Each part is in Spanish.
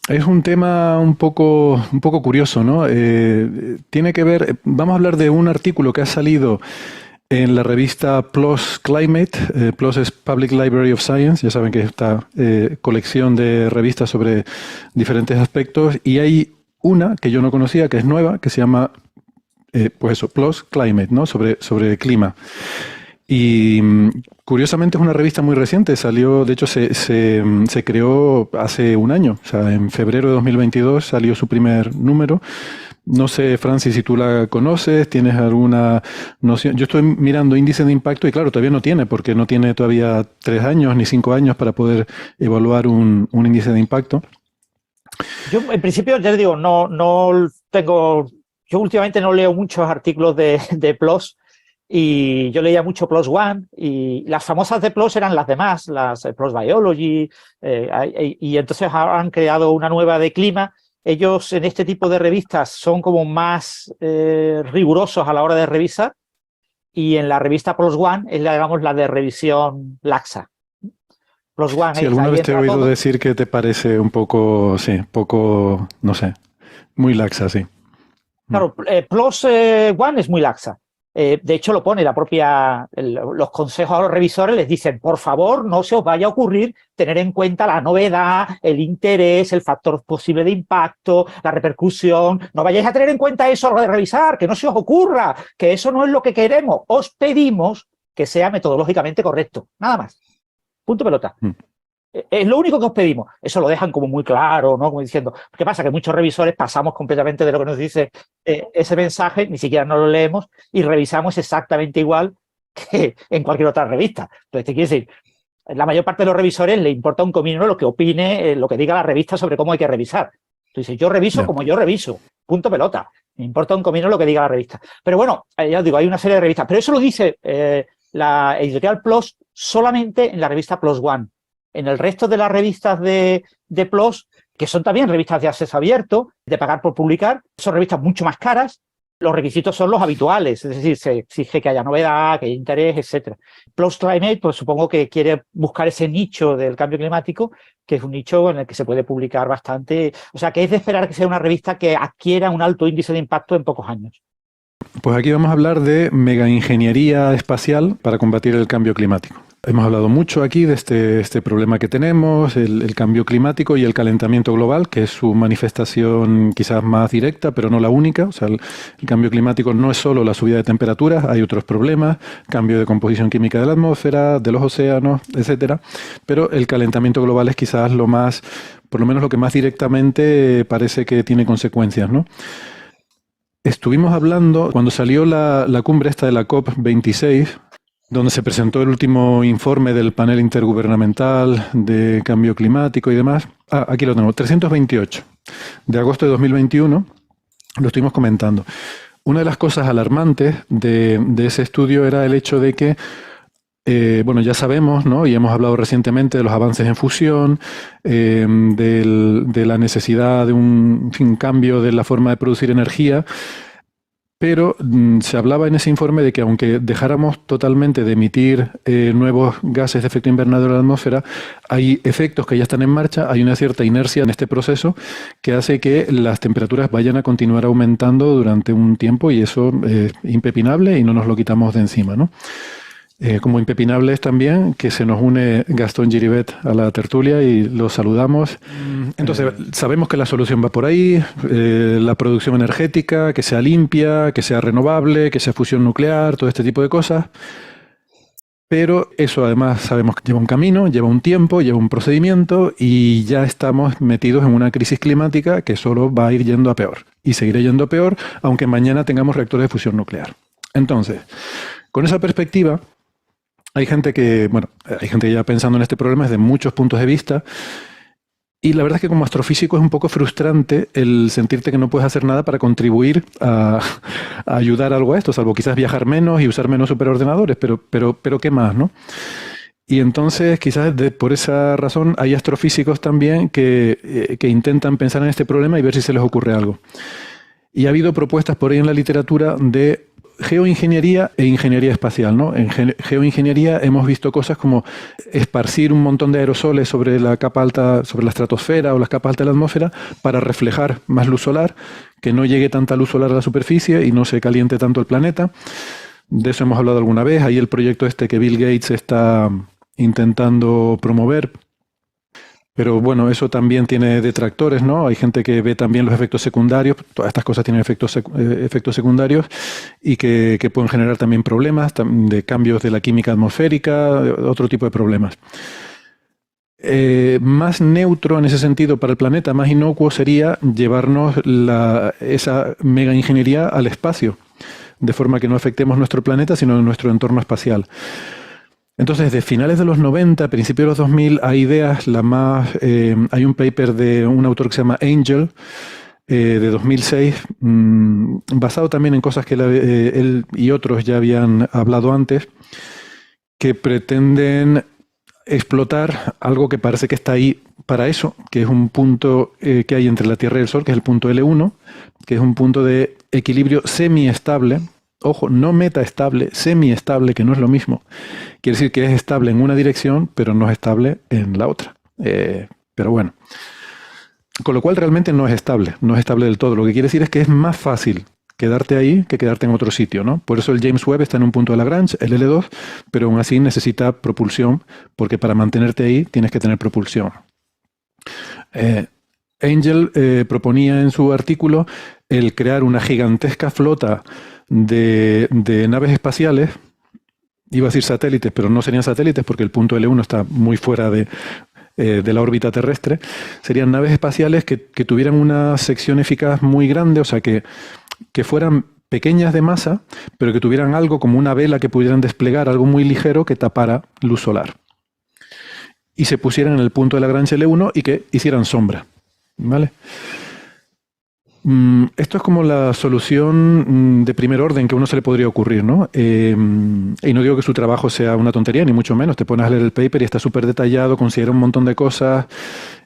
Es un tema un poco curioso, ¿no? Tiene que ver, vamos a hablar de un artículo que ha salido en la revista PLOS Climate. PLOS es Public Library of Science, ya saben que es esta colección de revistas sobre diferentes aspectos, y hay una que yo no conocía, que es nueva, que se llama, pues eso, PLOS Climate, ¿no? Sobre clima. Y curiosamente es una revista muy reciente, salió, de hecho se creó hace un año, o sea, en febrero de 2022 salió su primer número. No sé, Francis, si tú la conoces, tienes alguna noción. Yo estoy mirando índice de impacto y claro, todavía no tiene, porque no tiene todavía 3 años ni 5 años para poder evaluar un índice de impacto. Yo, en principio, ya les digo, no tengo. Yo últimamente no leo muchos artículos de PLOS y yo leía mucho PLOS One y las famosas de PLOS eran las demás, las PLOS Biology, y entonces han creado una nueva de clima. Ellos en este tipo de revistas son como más rigurosos a la hora de revisar y en la revista PLOS One es digamos, la de revisión laxa. PLOS Si One es alguna ahí vez te he entra oído todo. decir que te parece un poco, sí, poco, no sé, muy laxa, sí. Mm. Claro, PLOS One es muy laxa. De hecho, lo pone la propia, los consejos a los revisores les dicen, por favor, no se os vaya a ocurrir tener en cuenta la novedad, el interés, el factor posible de impacto, la repercusión. No vayáis a tener en cuenta eso a la hora de revisar, que no se os ocurra, que eso no es lo que queremos. Os pedimos que sea metodológicamente correcto. Nada más. Punto pelota. Mm. Es lo único que os pedimos. Eso lo dejan como muy claro, ¿no? Como diciendo, ¿qué pasa? Que muchos revisores pasamos completamente de lo que nos dice ese mensaje, ni siquiera nos lo leemos y revisamos exactamente igual que en cualquier otra revista. Entonces, te quiero decir, la mayor parte de los revisores le importa un comino lo que opine, lo que diga la revista sobre cómo hay que revisar. Entonces, yo reviso Ya. como yo reviso. Punto pelota. Me importa un comino lo que diga la revista. Pero bueno, ya os digo, hay una serie de revistas. Pero eso lo dice la editorial PLOS solamente en la revista PLOS One. En el resto de las revistas de PLOS, que son también revistas de acceso abierto, de pagar por publicar, son revistas mucho más caras. Los requisitos son los habituales, es decir, se exige que haya novedad, que haya interés, etc. PLOS Climate, pues supongo que quiere buscar ese nicho del cambio climático, que es un nicho en el que se puede publicar bastante. O sea, que es de esperar que sea una revista que adquiera un alto índice de impacto en pocos años. Pues aquí vamos a hablar de megaingeniería espacial para combatir el cambio climático. Hemos hablado mucho aquí de este problema que tenemos, el cambio climático y el calentamiento global, que es su manifestación quizás más directa, pero no la única. O sea, el cambio climático no es solo la subida de temperaturas, hay otros problemas, cambio de composición química de la atmósfera, de los océanos, etcétera. Pero el calentamiento global es quizás lo más, por lo menos lo que más directamente parece que tiene consecuencias, ¿no? Estuvimos hablando cuando salió la cumbre esta de la COP26, donde se presentó el último informe del panel intergubernamental de cambio climático y demás. Aquí lo tengo, 328, de agosto de 2021, lo estuvimos comentando. Una de las cosas alarmantes de ese estudio era el hecho de que, bueno, ya sabemos, ¿no? Y hemos hablado recientemente de los avances en fusión, de la necesidad de un cambio de la forma de producir energía. Pero se hablaba en ese informe de que aunque dejáramos totalmente de emitir nuevos gases de efecto invernadero a la atmósfera, hay efectos que ya están en marcha, hay una cierta inercia en este proceso que hace que las temperaturas vayan a continuar aumentando durante un tiempo y eso es impepinable y no nos lo quitamos de encima, ¿no? Como impepinable es también que se nos une Gastón Giribet a la tertulia y lo saludamos. Entonces, sabemos que la solución va por ahí, la producción energética, que sea limpia, que sea renovable, que sea fusión nuclear, todo este tipo de cosas. Pero eso además sabemos que lleva un camino, lleva un tiempo, lleva un procedimiento y ya estamos metidos en una crisis climática que solo va a ir yendo a peor. Y seguirá yendo a peor, aunque mañana tengamos reactores de fusión nuclear. Entonces, con esa perspectiva, hay gente que ya pensando en este problema desde muchos puntos de vista y la verdad es que como astrofísico es un poco frustrante el sentirte que no puedes hacer nada para contribuir a ayudar algo a esto, salvo quizás viajar menos y usar menos superordenadores, pero ¿qué más, no? Y entonces quizás por esa razón hay astrofísicos también que intentan pensar en este problema y ver si se les ocurre algo. Y ha habido propuestas por ahí en la literatura de geoingeniería e ingeniería espacial, ¿no? En geoingeniería hemos visto cosas como esparcir un montón de aerosoles sobre la capa alta, sobre la estratosfera o las capas altas de la atmósfera para reflejar más luz solar, que no llegue tanta luz solar a la superficie y no se caliente tanto el planeta. De eso hemos hablado alguna vez. Hay el proyecto este que Bill Gates está intentando promover. Pero bueno, eso también tiene detractores, ¿no? Hay gente que ve también los efectos secundarios. Todas estas cosas tienen efectos secundarios y que pueden generar también problemas de cambios de la química atmosférica, otro tipo de problemas. Más neutro en ese sentido para el planeta, más inocuo sería llevarnos esa mega ingeniería al espacio, de forma que no afectemos nuestro planeta, sino nuestro entorno espacial. Entonces, de finales de los 90, principios de los 2000, hay ideas, hay un paper de un autor que se llama Angel, de 2006, basado también en cosas que él y otros ya habían hablado antes, que pretenden explotar algo que parece que está ahí para eso, que es un punto que hay entre la Tierra y el Sol, que es el punto L1, que es un punto de equilibrio semiestable. Ojo, no metaestable, semiestable, que no es lo mismo. Quiere decir que es estable en una dirección, pero no es estable en la otra. Pero bueno. Con lo cual realmente no es estable del todo. Lo que quiere decir es que es más fácil quedarte ahí que quedarte en otro sitio, ¿no? Por eso el James Webb está en un punto de Lagrange, el L2, pero aún así necesita propulsión, porque para mantenerte ahí tienes que tener propulsión. Angel proponía en su artículo el crear una gigantesca flota de naves espaciales, iba a decir satélites, pero no serían satélites porque el punto L1 está muy fuera de la órbita terrestre. Serían naves espaciales que tuvieran una sección eficaz muy grande, o sea, que fueran pequeñas de masa, pero que tuvieran algo como una vela que pudieran desplegar, algo muy ligero que tapara luz solar. Y se pusieran en el punto de Lagrange L1 y que hicieran sombra. ¿Vale? Esto es como la solución de primer orden que a uno se le podría ocurrir, ¿no? Y no digo que su trabajo sea una tontería, ni mucho menos. Te pones a leer el paper y está súper detallado, considera un montón de cosas.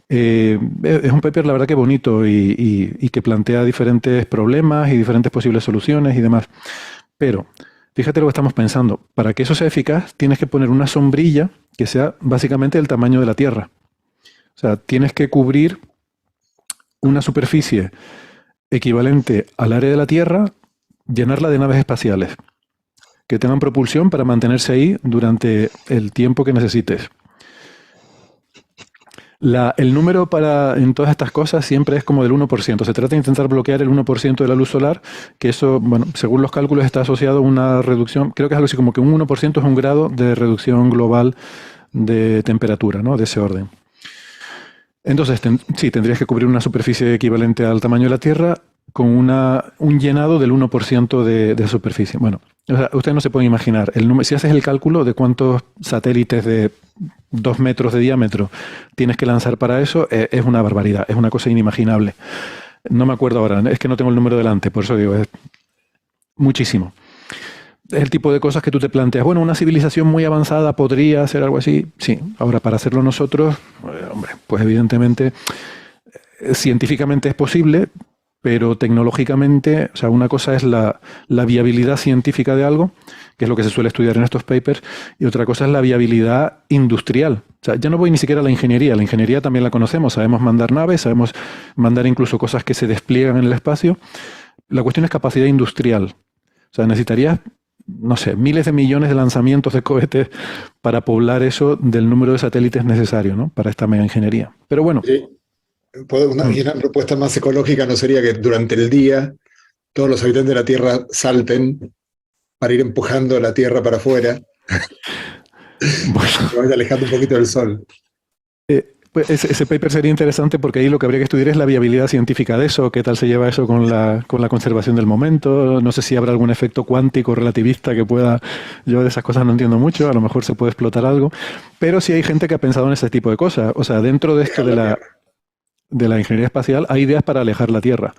Es un paper, la verdad, que bonito y que plantea diferentes problemas y diferentes posibles soluciones y demás. Pero, fíjate lo que estamos pensando. Para que eso sea eficaz, tienes que poner una sombrilla que sea básicamente del tamaño de la Tierra. O sea, tienes que cubrir una superficie equivalente al área de la Tierra, llenarla de naves espaciales que tengan propulsión para mantenerse ahí durante el tiempo que necesites. El número en todas estas cosas siempre es como del 1%. Se trata de intentar bloquear el 1% de la luz solar, que eso, bueno, según los cálculos está asociado a una reducción, creo que es algo así como que un 1% es un grado de reducción global de temperatura, ¿no? De ese orden. Entonces, sí, tendrías que cubrir una superficie equivalente al tamaño de la Tierra con un llenado del 1% de superficie. Bueno, o sea, ustedes no se pueden imaginar. Si haces el cálculo de cuántos satélites de 2 metros de diámetro tienes que lanzar para eso, es una barbaridad, es una cosa inimaginable. No me acuerdo ahora, es que no tengo el número delante, por eso digo, es muchísimo. Es el tipo de cosas que tú te planteas. Bueno, una civilización muy avanzada podría hacer algo así. Sí, ahora para hacerlo nosotros, hombre, pues evidentemente científicamente es posible, pero tecnológicamente, o sea, una cosa es la viabilidad científica de algo, que es lo que se suele estudiar en estos papers, y otra cosa es la viabilidad industrial. O sea, ya no voy ni siquiera a la ingeniería también la conocemos, sabemos mandar naves, sabemos mandar incluso cosas que se despliegan en el espacio. La cuestión es capacidad industrial. O sea, necesitarías, no sé, miles de millones de lanzamientos de cohetes para poblar eso del número de satélites necesario, ¿no? Para esta mega ingeniería. Pero bueno. Sí. Una propuesta más ecológica no sería que durante el día todos los habitantes de la Tierra salten para ir empujando la Tierra para afuera, Bueno, que vaya alejando un poquito del Sol. Pues ese paper sería interesante porque ahí lo que habría que estudiar es la viabilidad científica de eso, qué tal se lleva eso con la conservación del momento, no sé si habrá algún efecto cuántico relativista que pueda, yo de esas cosas no entiendo mucho, a lo mejor se puede explotar algo, pero sí hay gente que ha pensado en ese tipo de cosas, o sea, dentro de esto de la ingeniería espacial hay ideas para alejar la Tierra.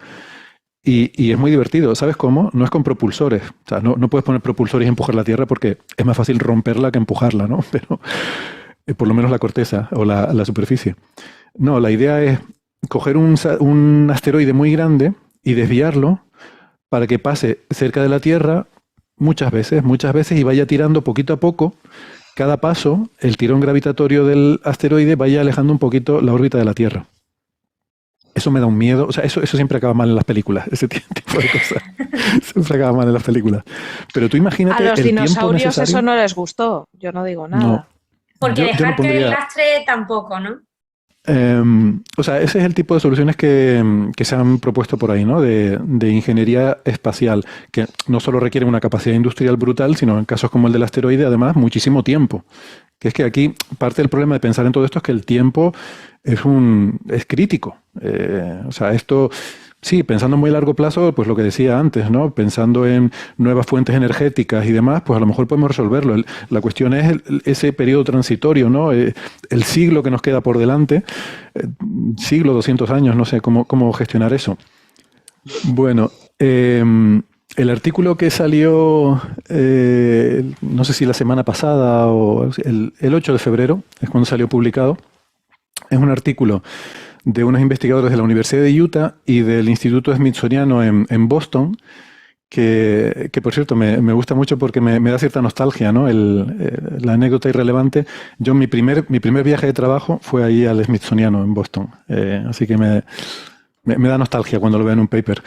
Y es muy divertido, ¿sabes cómo? No es con propulsores, o sea, no puedes poner propulsores y empujar la Tierra porque es más fácil romperla que empujarla, ¿no? Pero por lo menos la corteza o la superficie. No, la idea es coger un asteroide muy grande y desviarlo para que pase cerca de la Tierra muchas veces, y vaya tirando poquito a poco, cada paso, el tirón gravitatorio del asteroide vaya alejando un poquito la órbita de la Tierra. Eso me da un miedo. O sea, eso siempre acaba mal en las películas. Ese tipo de cosas. Siempre acaba mal en las películas. Pero tú imagínate. A los el tiempo dinosaurios necesario. eso no les gustó. Yo no digo nada. No. Porque Yo dejar no que pondría- el lastre tampoco, ¿no? O sea, ese es el tipo de soluciones que se han propuesto por ahí, ¿no? De ingeniería espacial, que no solo requieren una capacidad industrial brutal, sino en casos como el del asteroide, además, muchísimo tiempo. Que es que aquí parte del problema de pensar en todo esto es que el tiempo es crítico. O sea, esto, sí, pensando en muy largo plazo, pues lo que decía antes, ¿no? Pensando en nuevas fuentes energéticas y demás, pues a lo mejor podemos resolverlo. La cuestión es ese periodo transitorio, ¿no? El siglo que nos queda por delante, siglo, 200 años, no sé cómo gestionar eso. Bueno, el artículo que salió, no sé si la semana pasada o el 8 de febrero, es cuando salió publicado, es un artículo de unos investigadores de la Universidad de Utah y del Instituto Smithsoniano en Boston, que por cierto me gusta mucho porque me da cierta nostalgia, ¿no? La anécdota irrelevante. Yo mi primer viaje de trabajo fue ahí al Smithsoniano en Boston, así que me da nostalgia cuando lo veo en un paper.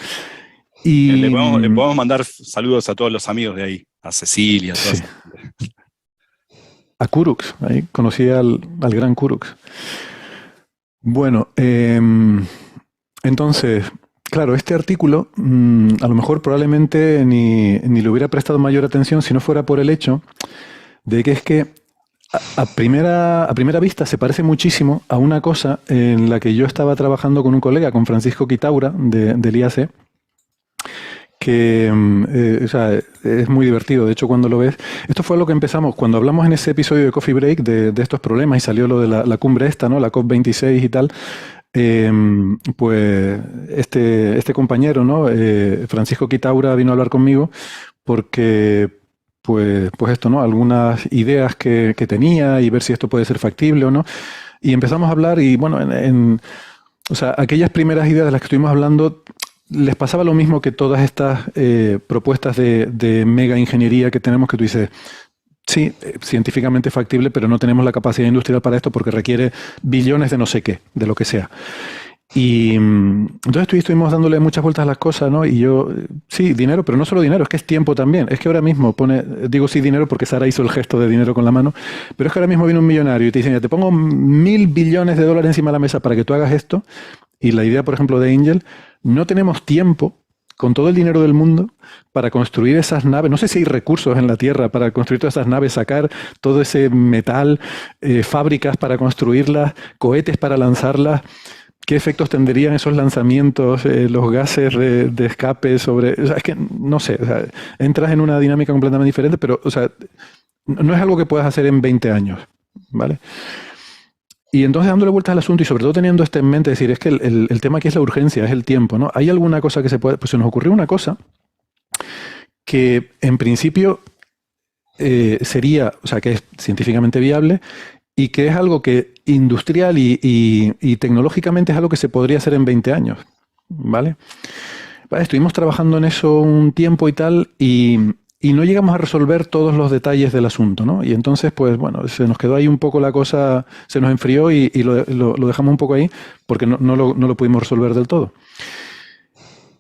Y Le podemos mandar saludos a todos los amigos de ahí, a Cecilia, a todos. sí. A Kurux, ahí conocí al gran Kurux. Bueno, entonces, claro, este artículo a lo mejor probablemente ni le hubiera prestado mayor atención si no fuera por el hecho de que es que a primera vista se parece muchísimo a una cosa en la que yo estaba trabajando con un colega, con Francisco Quitaura, del IAC, que o sea, es muy divertido. De hecho, cuando lo ves, esto fue lo que empezamos, cuando hablamos en ese episodio de Coffee Break de estos problemas y salió lo de la cumbre esta, ¿no? La COP26 y tal, pues este compañero, ¿no? Francisco Quitaura vino a hablar conmigo porque pues esto, ¿no? Algunas ideas que tenía y ver si esto puede ser factible o no. Y empezamos a hablar y bueno, o sea, aquellas primeras ideas de las que estuvimos hablando les pasaba lo mismo que todas estas propuestas de mega ingeniería que tenemos, que tú dices, sí, científicamente factible, pero no tenemos la capacidad industrial para esto porque requiere billones de no sé qué, de lo que sea. Y entonces estuvimos dándole muchas vueltas a las cosas, ¿no? Y yo, sí, dinero, pero no solo dinero, es que es tiempo también. Es que ahora mismo digo sí dinero porque Sara hizo el gesto de dinero con la mano, pero es que ahora mismo viene un millonario y te dice, mira, te pongo 1.000 billones de dólares encima de la mesa para que tú hagas esto. Y la idea, por ejemplo, de Angel, no tenemos tiempo, con todo el dinero del mundo, para construir esas naves. No sé si hay recursos en la Tierra para construir todas esas naves, sacar todo ese metal, fábricas para construirlas, cohetes para lanzarlas. ¿Qué efectos tendrían esos lanzamientos, los gases de escape sobre...? O sea, es que, no sé, o sea, entras en una dinámica completamente diferente, pero, o sea, no es algo que puedas hacer en 20 años, ¿vale? Y entonces dándole vueltas al asunto y sobre todo teniendo esto en mente, decir, es que el tema aquí es la urgencia, es el tiempo, ¿no? ¿Hay alguna cosa que se puede...? Pues se nos ocurrió una cosa que en principio sería, o sea, que es científicamente viable y que es algo que industrial y tecnológicamente es algo que se podría hacer en 20 años, ¿vale? Estuvimos trabajando en eso un tiempo y tal y no llegamos a resolver todos los detalles del asunto, ¿no? Y entonces, pues bueno, se nos quedó ahí un poco la cosa, se nos enfrió y lo dejamos un poco ahí porque no lo pudimos resolver del todo.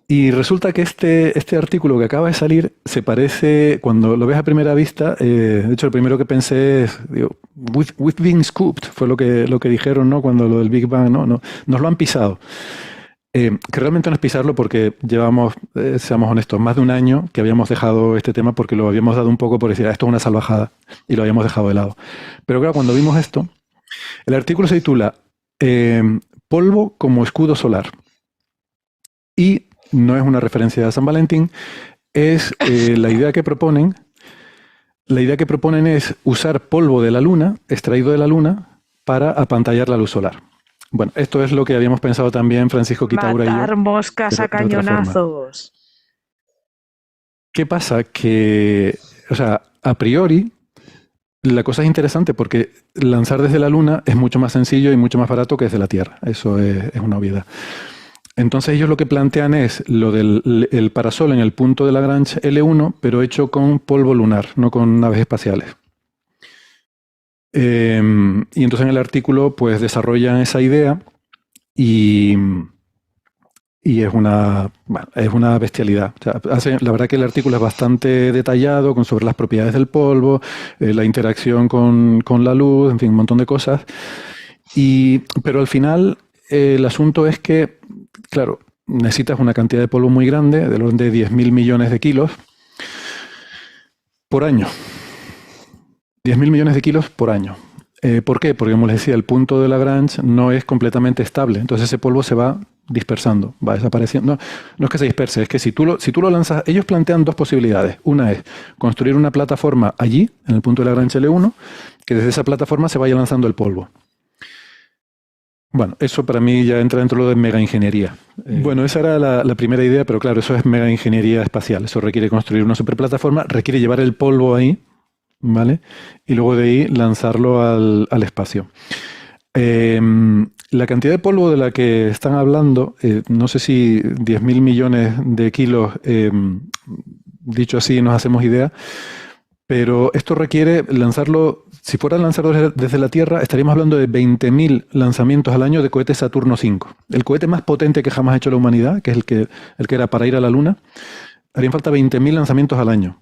Y resulta que este artículo que acaba de salir se parece, cuando lo ves a primera vista, de hecho, lo primero que pensé es, digo, we've been scooped, fue lo que dijeron, ¿no? Cuando lo del Big Bang, ¿no? Nos lo han pisado. Que realmente no es pisarlo porque llevamos, seamos honestos, más de un año que habíamos dejado este tema porque lo habíamos dado un poco por decir, esto es una salvajada, y lo habíamos dejado de lado. Pero claro, cuando vimos esto, el artículo se titula Polvo como escudo solar. Y no es una referencia a San Valentín, es la idea que proponen. La idea que proponen es usar polvo de la Luna, extraído de la Luna, para apantallar la luz solar. Bueno, esto es lo que habíamos pensado también Francisco Quitaura y yo. Matar moscas a cañonazos. ¿Qué pasa? Que, o sea, a priori, la cosa es interesante porque lanzar desde la Luna es mucho más sencillo y mucho más barato que desde la Tierra. Eso es una obviedad. Entonces ellos lo que plantean es lo del el parasol en el punto de Lagrange L1, pero hecho con polvo lunar, no con naves espaciales. Y entonces en el artículo pues desarrollan esa idea y es una bestialidad. O sea, la verdad que el artículo es bastante detallado sobre las propiedades del polvo, la interacción con la luz, en fin, un montón de cosas. Pero al final el asunto es que, claro, necesitas una cantidad de polvo muy grande, del orden de 10.000 millones de kilos por año. 10.000 millones de kilos por año. ¿Por qué? Porque, como les decía, el punto de Lagrange no es completamente estable. Entonces ese polvo se va dispersando, va desapareciendo. No es que se disperse, es que si tú lo lanzas, ellos plantean dos posibilidades. Una es construir una plataforma allí, en el punto de Lagrange L1, que desde esa plataforma se vaya lanzando el polvo. Bueno, eso para mí ya entra dentro de mega ingeniería. Bueno, esa era la primera idea, pero claro, eso es mega ingeniería espacial. Eso requiere construir una superplataforma, requiere llevar el polvo ahí, ¿vale? Y luego de ahí lanzarlo al espacio. La cantidad de polvo de la que están hablando, no sé si 10.000 millones de kilos, dicho así nos hacemos idea, pero esto requiere lanzarlo, si fuera a lanzarlo desde la Tierra, estaríamos hablando de 20.000 lanzamientos al año de cohetes Saturno V. El cohete más potente que jamás ha hecho la humanidad, que es el que era para ir a la Luna, harían falta 20.000 lanzamientos al año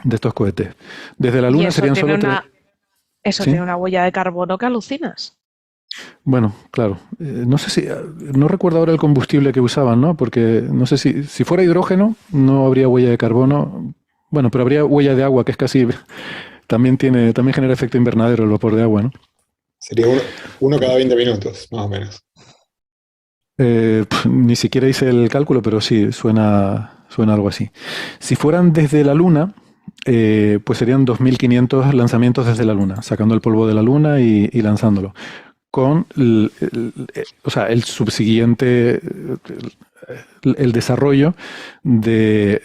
de estos cohetes. Desde la Luna serían solo Eso ¿Sí? tiene una huella de carbono que alucinas. Bueno, claro. No sé si, no recuerdo ahora el combustible que usaban, ¿no? Porque no sé si fuera hidrógeno, no habría huella de carbono. Bueno, pero habría huella de agua, que es casi, también genera efecto invernadero el vapor de agua, ¿no? Sería uno cada 20 minutos, más o menos. Ni siquiera hice el cálculo, pero sí, suena algo así. Si fueran desde la Luna, pues serían 2.500 lanzamientos desde la Luna, sacando el polvo de la Luna y lanzándolo. Con el subsiguiente, el desarrollo de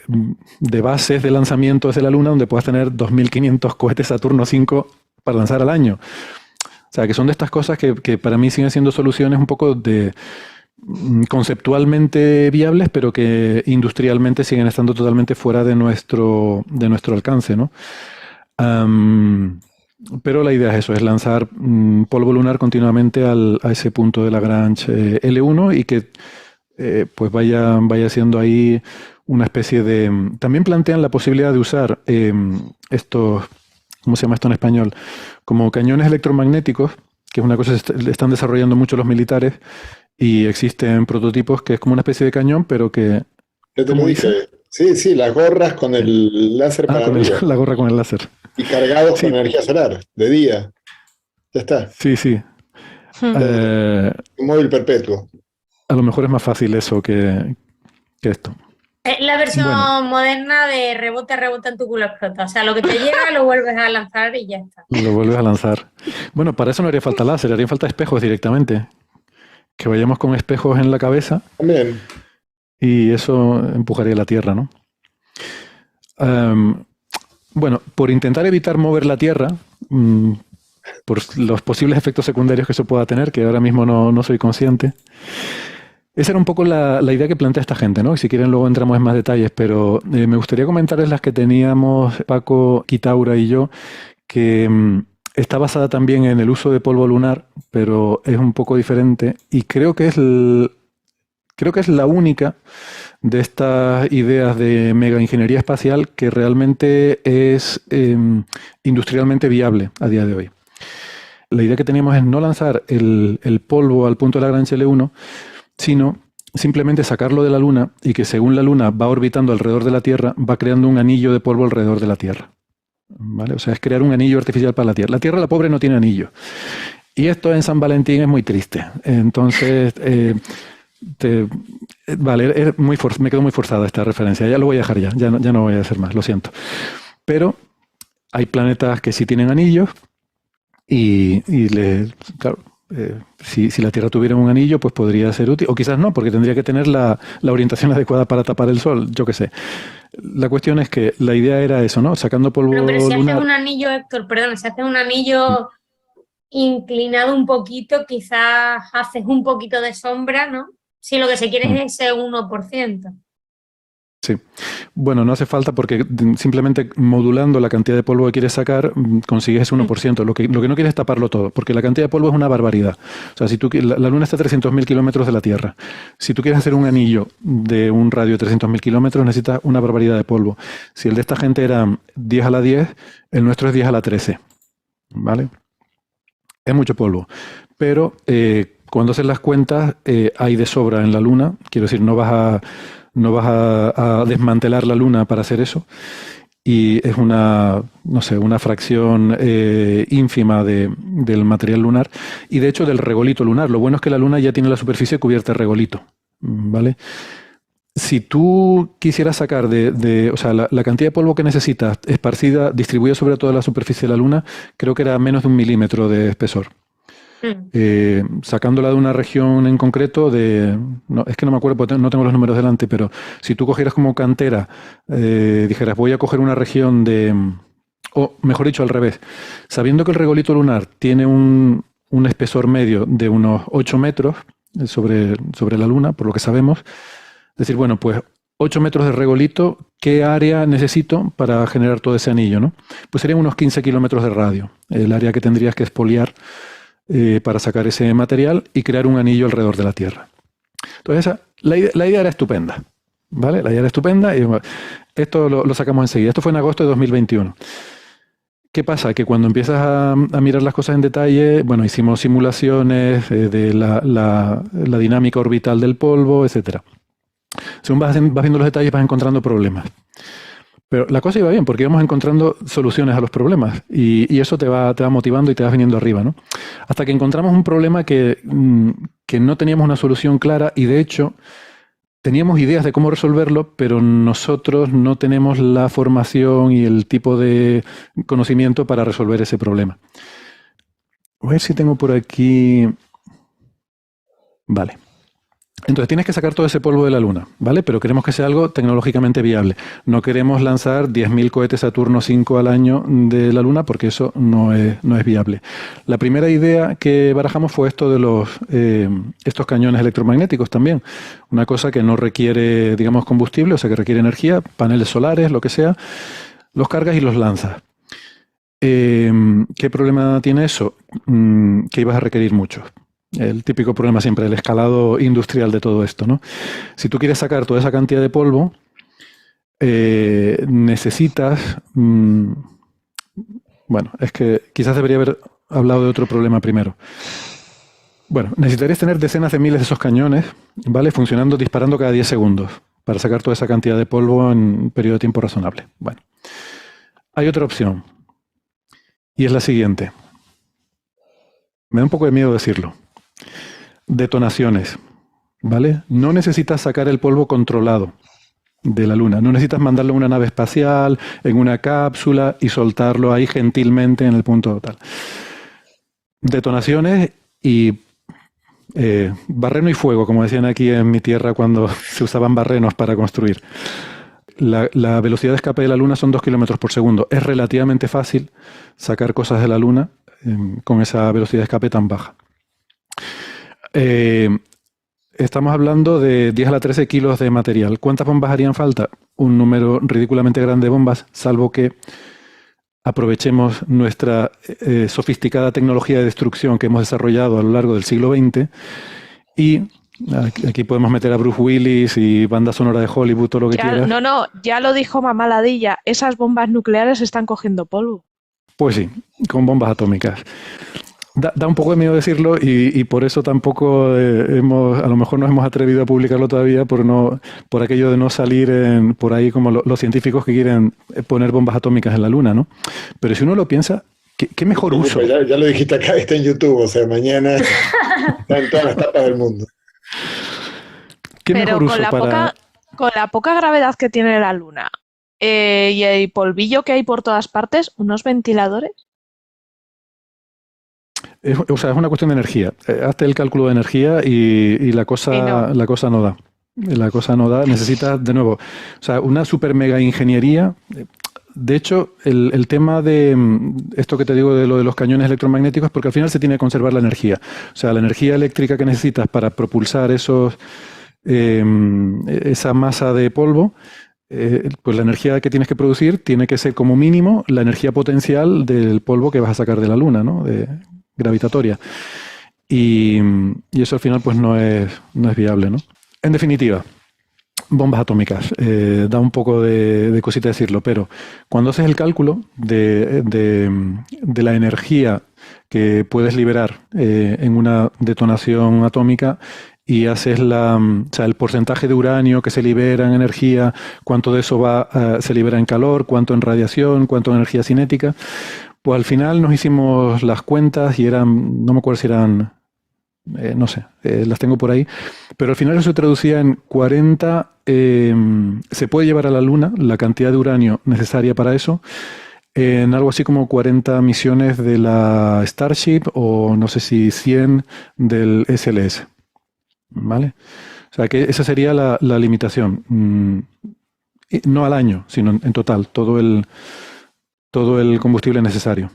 bases de lanzamiento desde la Luna donde puedas tener 2.500 cohetes Saturno V para lanzar al año. O sea, que son de estas cosas que para mí siguen siendo soluciones un poco conceptualmente viables, pero que industrialmente siguen estando totalmente fuera de nuestro alcance, ¿no? Pero la idea es eso, es lanzar polvo lunar continuamente a ese punto de Lagrange L1 y que pues vaya siendo ahí una especie de... También plantean la posibilidad de usar estos, ¿cómo se llama esto en español? Como cañones electromagnéticos, que es una cosa que están desarrollando mucho los militares y existen prototipos que es como una especie de cañón, pero que... Yo te lo dije. Sí, las gorras con el láser para arriba. La gorra con el láser. Y cargados Sí. con energía solar, de día. Ya está. Sí. Un móvil perpetuo. A lo mejor es más fácil eso que esto. Es la versión Bueno. moderna de rebota en tu culo explota. O sea, lo que te llega lo vuelves a lanzar y ya está. Lo vuelves a lanzar. Bueno, para eso no haría falta láser, haría falta espejos directamente. Que vayamos con espejos en la cabeza También. y eso empujaría la Tierra, ¿no? Bueno, por intentar evitar mover la Tierra, por los posibles efectos secundarios que eso pueda tener, que ahora mismo no soy consciente, esa era un poco la idea que plantea esta gente, ¿no? Si quieren luego entramos en más detalles, pero me gustaría comentarles las que teníamos Paco, Quitaura y yo, que está basada también en el uso de polvo lunar, pero es un poco diferente y creo que es la única de estas ideas de mega ingeniería espacial que realmente es industrialmente viable a día de hoy. La idea que teníamos es no lanzar el polvo al punto de Lagrange L1, sino simplemente sacarlo de la Luna y que según la Luna va orbitando alrededor de la Tierra, va creando un anillo de polvo alrededor de la Tierra. ¿Vale? O sea, es crear un anillo artificial para la Tierra. La Tierra, la pobre, no tiene anillo. Y esto en San Valentín es muy triste. Entonces, vale, me quedó muy forzada esta referencia. Ya lo voy a dejar ya no voy a hacer más, lo siento. Pero hay planetas que sí tienen anillos y claro, si la Tierra tuviera un anillo, pues podría ser útil. O quizás no, porque tendría que tener la orientación adecuada para tapar el Sol, yo qué sé. La cuestión es que la idea era eso, ¿no? Sacando polvo Pero si lunar. haces un anillo, Héctor, perdón, si haces un anillo inclinado un poquito, quizás haces un poquito de sombra, ¿no? Si lo que se quiere es ese 1%. Sí. Bueno, no hace falta porque simplemente modulando la cantidad de polvo que quieres sacar consigues ese 1%. Lo que no quieres es taparlo todo, porque la cantidad de polvo es una barbaridad. O sea, si tú, la Luna está a 300.000 kilómetros de la Tierra. Si tú quieres hacer un anillo de un radio de 300.000 kilómetros, necesitas una barbaridad de polvo. Si el de esta gente era 10 a la 10, el nuestro es 10 a la 13. ¿Vale? Es mucho polvo. Pero cuando haces las cuentas, hay de sobra en la Luna. Quiero decir, no vas a desmantelar la Luna para hacer eso. Y es una fracción ínfima del material lunar. Y de hecho del regolito lunar. Lo bueno es que la Luna ya tiene la superficie cubierta de regolito. ¿Vale? Si tú quisieras sacar la cantidad de polvo que necesitas esparcida, distribuida sobre toda la superficie de la Luna, creo que era menos de 1 milímetro de espesor. Sacándola de una región en concreto, es que no me acuerdo porque no tengo los números delante, pero si tú cogieras como cantera, dijeras voy a coger una región o mejor dicho al revés, sabiendo que el regolito lunar tiene un espesor medio de unos 8 metros sobre la Luna, por lo que sabemos, decir, bueno, pues 8 metros de regolito, ¿qué área necesito para generar todo ese anillo, ¿no? Pues serían unos 15 kilómetros de radio, el área que tendrías que expoliar para sacar ese material y crear un anillo alrededor de la Tierra. Entonces, la idea era estupenda, ¿vale? La idea era estupenda y esto lo sacamos enseguida. Esto fue en agosto de 2021. ¿Qué pasa? Que cuando empiezas a mirar las cosas en detalle, bueno, hicimos simulaciones de la dinámica orbital del polvo, etcétera. Según vas viendo los detalles, vas encontrando problemas. Pero la cosa iba bien, porque íbamos encontrando soluciones a los problemas y eso te va motivando y te vas viniendo arriba, ¿no? Hasta que encontramos un problema que no teníamos una solución clara y, de hecho, teníamos ideas de cómo resolverlo, pero nosotros no tenemos la formación y el tipo de conocimiento para resolver ese problema. A ver si tengo por aquí... Vale. Entonces tienes que sacar todo ese polvo de la Luna, ¿vale? Pero queremos que sea algo tecnológicamente viable. No queremos lanzar 10.000 cohetes Saturno 5 al año de la Luna porque eso no es viable. La primera idea que barajamos fue esto de estos cañones electromagnéticos también. Una cosa que no requiere, digamos, combustible, o sea que requiere energía, paneles solares, lo que sea. Los cargas y los lanzas. ¿Qué problema tiene eso? Que ibas a requerir mucho. El típico problema siempre, el escalado industrial de todo esto, ¿no? Si tú quieres sacar toda esa cantidad de polvo, necesitas... bueno, es que quizás debería haber hablado de otro problema primero. Bueno, necesitarías tener decenas de miles de esos cañones, ¿vale? Funcionando, disparando cada 10 segundos para sacar toda esa cantidad de polvo en un periodo de tiempo razonable. Bueno, hay otra opción. Y es la siguiente. Me da un poco de miedo decirlo. Detonaciones, ¿vale? No necesitas sacar el polvo controlado de la Luna. No necesitas mandarlo a una nave espacial, en una cápsula y soltarlo ahí gentilmente en el punto tal. Detonaciones y barreno y fuego, como decían aquí en mi tierra cuando se usaban barrenos para construir. La velocidad de escape de la Luna son 2 kilómetros por segundo. Es relativamente fácil sacar cosas de la Luna con esa velocidad de escape tan baja. Estamos hablando de 10 a la 13 kilos de material. ¿Cuántas bombas harían falta? Un número ridículamente grande de bombas, salvo que aprovechemos nuestra sofisticada tecnología de destrucción que hemos desarrollado a lo largo del siglo XX y aquí podemos meter a Bruce Willis y banda sonora de Hollywood, todo lo que quieras. No, ya lo dijo Mamá Ladilla, esas bombas nucleares están cogiendo polvo. Pues sí, con bombas atómicas. Da un poco de miedo decirlo y por eso tampoco a lo mejor nos hemos atrevido a publicarlo todavía por aquello de no salir por ahí como los científicos que quieren poner bombas atómicas en la Luna, ¿no? Pero si uno lo piensa, ¿qué mejor uso? Ya lo dijiste acá, está en YouTube, o sea, mañana está en todas las tapas del mundo. Pero con la poca gravedad que tiene la Luna y el polvillo que hay por todas partes, ¿unos ventiladores? O sea, es una cuestión de energía. Hazte el cálculo de energía y la cosa no da. La cosa no da. Necesitas, de nuevo, o sea, una super mega ingeniería. De hecho, el tema de esto que te digo de lo de los cañones electromagnéticos es porque al final se tiene que conservar la energía. O sea, la energía eléctrica que necesitas para propulsar esos esa masa de polvo, pues la energía que tienes que producir tiene que ser como mínimo la energía potencial del polvo que vas a sacar de la Luna, ¿no? Gravitatoria. Y eso al final pues no es viable, ¿no? En definitiva, bombas atómicas. Da un poco de cosita decirlo, pero cuando haces el cálculo de la energía que puedes liberar en una detonación atómica y haces el porcentaje de uranio que se libera en energía, cuánto de eso se libera en calor, cuánto en radiación, cuánto en energía cinética, pues al final nos hicimos las cuentas y eran, no me acuerdo si eran, no sé, las tengo por ahí, pero al final eso se traducía en 40, se puede llevar a la Luna la cantidad de uranio necesaria para eso, en algo así como 40 misiones de la Starship o no sé si 100 del SLS. ¿Vale? O sea que esa sería la limitación. No al año, sino en total, todo el combustible necesario.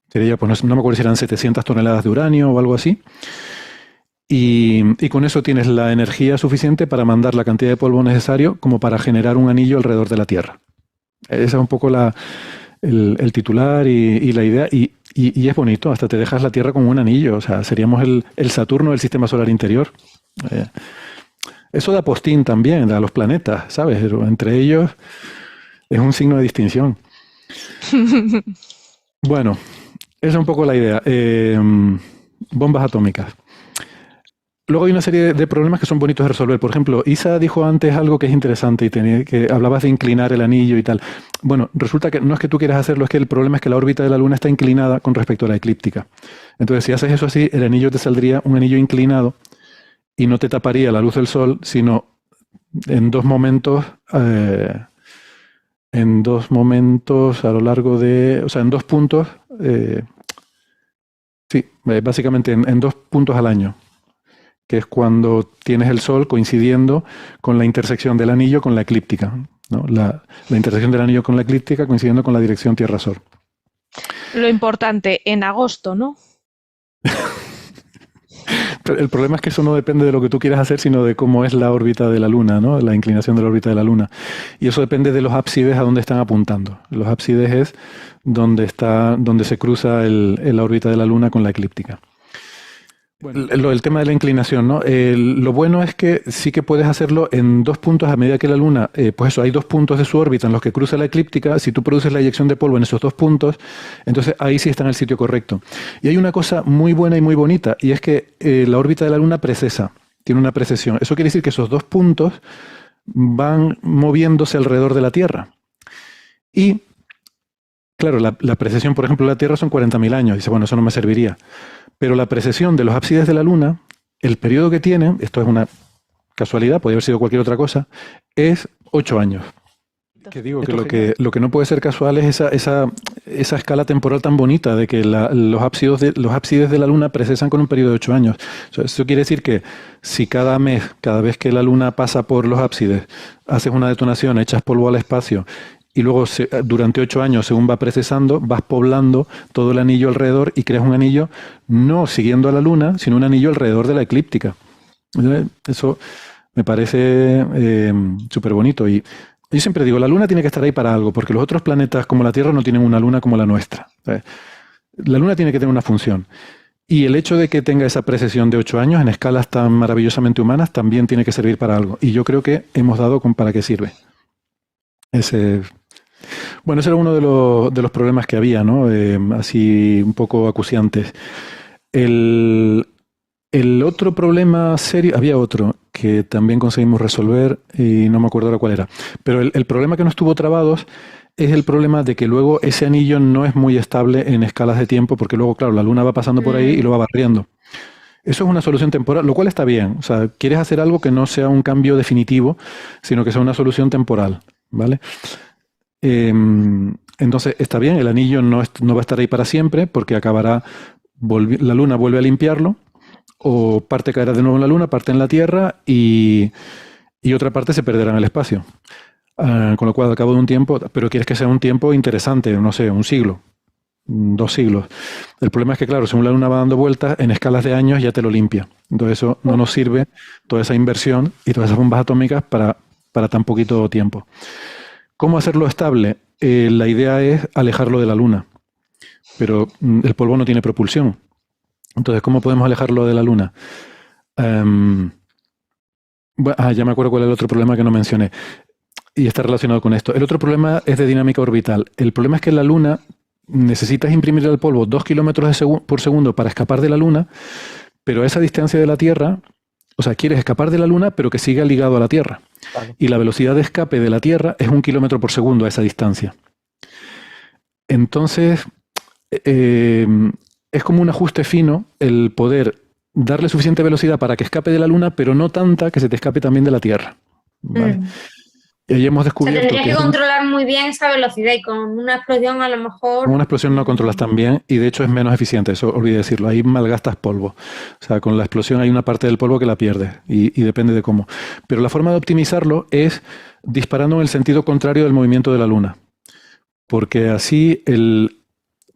Sería, pues no me acuerdo si eran 700 toneladas de uranio o algo así. Y con eso tienes la energía suficiente para mandar la cantidad de polvo necesario como para generar un anillo alrededor de la Tierra. Esa es un poco el titular y la idea. Y es bonito, hasta te dejas la Tierra como un anillo. O sea, seríamos el Saturno del sistema solar interior. Eso da postín también a los planetas, ¿sabes? Entre ellos es un signo de distinción. Bueno, esa es un poco la idea. Bombas atómicas. Luego hay una serie de problemas que son bonitos de resolver. Por ejemplo, Isa dijo antes algo que es interesante y que hablabas de inclinar el anillo y tal. Bueno, resulta que no es que tú quieras hacerlo, es que el problema es que la órbita de la Luna está inclinada con respecto a la eclíptica. Entonces, si haces eso así, el anillo te saldría un anillo inclinado y no te taparía la luz del Sol, sino en dos momentos a lo largo de... O sea, en dos puntos... básicamente en 2 puntos al año, que es cuando tienes el Sol coincidiendo con la intersección del anillo con la eclíptica, ¿no? La intersección del anillo con la eclíptica coincidiendo con la dirección Tierra-Sol. Lo importante, en agosto, ¿no? Pero el problema es que eso no depende de lo que tú quieras hacer, sino de cómo es la órbita de la Luna, ¿no? La inclinación de la órbita de la Luna. Y eso depende de los ábsides a dónde están apuntando. Los ábsides es donde se cruza la órbita de la Luna con la eclíptica. Bueno, el tema de la inclinación, ¿no? Lo bueno es que sí que puedes hacerlo en 2 puntos a medida que la Luna, pues eso, hay 2 puntos de su órbita en los que cruza la eclíptica. Si tú produces la eyección de polvo en esos 2 puntos, entonces ahí sí está en el sitio correcto. Y hay una cosa muy buena y muy bonita, y es que la órbita de la Luna precesa, tiene una precesión. Eso quiere decir que esos 2 puntos van moviéndose alrededor de la Tierra. Y, claro, la precesión, por ejemplo, de la Tierra son 40.000 años. Dice, bueno, eso no me serviría. Pero la precesión de los ábsides de la Luna, el periodo que tiene, esto es una casualidad, podría haber sido cualquier otra cosa, es 8 años. Que digo que lo que no puede ser casual es esa escala temporal tan bonita de que los ábsides de la Luna precesan con un periodo de 8 años. Eso quiere decir que si cada mes, cada vez que la Luna pasa por los ábsides, haces una detonación, echas polvo al espacio, y luego durante 8 años, según va precesando, vas poblando todo el anillo alrededor y creas un anillo no siguiendo a la Luna, sino un anillo alrededor de la eclíptica. Eso me parece súper bonito. Y yo siempre digo, la Luna tiene que estar ahí para algo, porque los otros planetas como la Tierra no tienen una Luna como la nuestra. La Luna tiene que tener una función. Y el hecho de que tenga esa precesión de 8 años en escalas tan maravillosamente humanas también tiene que servir para algo. Y yo creo que hemos dado con para qué sirve. Bueno, ese era uno de los problemas que había, ¿no? Así un poco acuciantes. El otro problema serio, había otro que también conseguimos resolver y no me acuerdo ahora cuál era. Pero el problema que nos tuvo trabados es el problema de que luego ese anillo no es muy estable en escalas de tiempo, porque luego, claro, la Luna va pasando por ahí y lo va barriendo. Eso es una solución temporal, lo cual está bien. O sea, quieres hacer algo que no sea un cambio definitivo, sino que sea una solución temporal, ¿vale? Entonces está bien, el anillo no va a estar ahí para siempre porque acabará, la Luna vuelve a limpiarlo o parte caerá de nuevo en la Luna, parte en la Tierra y otra parte se perderá en el espacio. Con lo cual al cabo de un tiempo, pero quieres que sea un tiempo interesante, no sé, un siglo. 2 siglos. El problema es que, claro, según la Luna va dando vueltas, en escalas de años ya te lo limpia. Entonces eso no nos sirve, toda esa inversión y todas esas bombas atómicas para tan poquito tiempo. ¿Cómo hacerlo estable? La idea es alejarlo de la Luna, pero el polvo no tiene propulsión. Entonces, ¿cómo podemos alejarlo de la Luna? Ya me acuerdo cuál es el otro problema que no mencioné. Y está relacionado con esto. El otro problema es de dinámica orbital. El problema es que en la Luna necesitas imprimir al polvo 2 kilómetros por segundo para escapar de la Luna, pero a esa distancia de la Tierra, o sea, quieres escapar de la Luna, pero que siga ligado a la Tierra. Vale. Y la velocidad de escape de la Tierra es 1 kilómetro por segundo a esa distancia. Entonces, es como un ajuste fino el poder darle suficiente velocidad para que escape de la Luna, pero no tanta que se te escape también de la Tierra. ¿Vale? Y ahí hemos O sea, descubierto tendrías que que controlar muy bien esa velocidad y con una explosión a lo mejor... con una explosión no controlas tan bien y de hecho es menos eficiente, eso olvidé decirlo, ahí malgastas polvo. O sea, con la explosión hay una parte del polvo que la pierdes y depende de cómo. Pero la forma de optimizarlo es disparando en el sentido contrario del movimiento de la Luna. Porque así,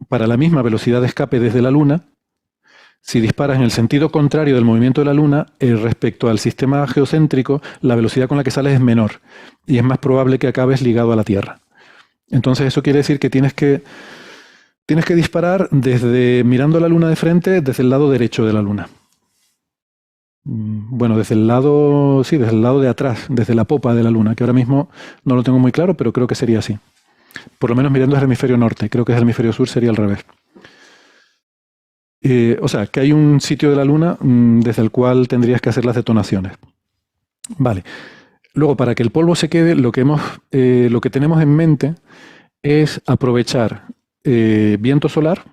para la misma velocidad de escape desde la Luna, si disparas en el sentido contrario del movimiento de la Luna, respecto al sistema geocéntrico, la velocidad con la que sales es menor y es más probable que acabes ligado a la Tierra. Entonces eso quiere decir que tienes que disparar mirando la Luna de frente, desde el lado derecho de la Luna. Bueno, desde el lado de atrás, desde la popa de la Luna, que ahora mismo no lo tengo muy claro, pero creo que sería así. Por lo menos mirando el hemisferio norte, creo que el hemisferio sur sería al revés. O sea, que hay un sitio de la Luna desde el cual tendrías que hacer las detonaciones. Vale. Luego, para que el polvo se quede, lo que tenemos en mente es aprovechar viento solar,